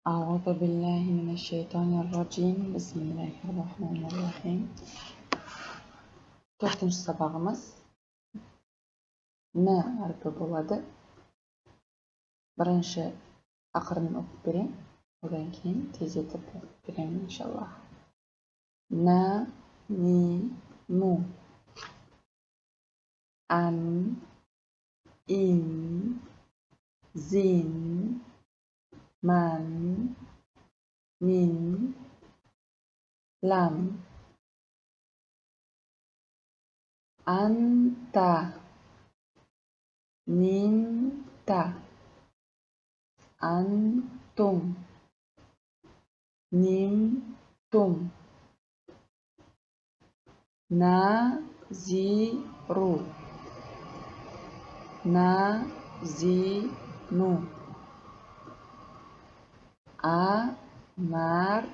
أعوذ بالله من الشيطان الرجيم. بسم الله الرحمن الرحيم. Төртінші сабағымыз Н әрпі болады. Бірінші ақырын оқып берейін, одан кейін тездетіп оқып берейін иншаллах. На, ни, ну. Ан, ин, зин, ман, мин, лам. Анта, нинта, антум, нимтум, назиру, назину, амарна,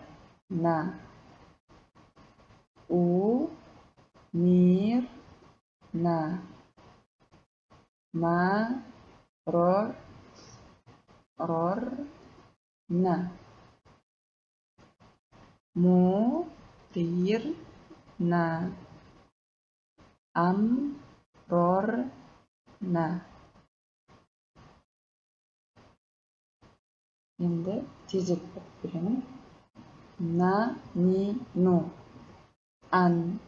умирна, марорна, мурирна, амрорна. Енді тездетіп оқып беремін. На, ни, ну. Ан,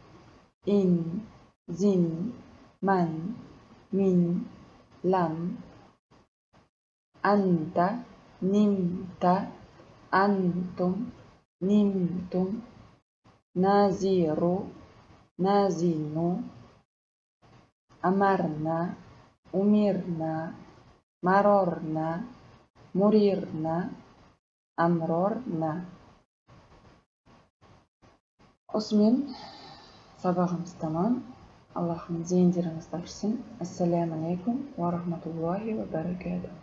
ин, зин, ман, мин, лам. Анта, нимта, антум, нимтум, назиру, назину, амарна, умирна, марорна, мурирна, амрорна. Осымен сабағымыз тамам. Аллахым зейіндеріңізді ашсын. Ассаламу алейкум ва рахматуллахи ва баракатух.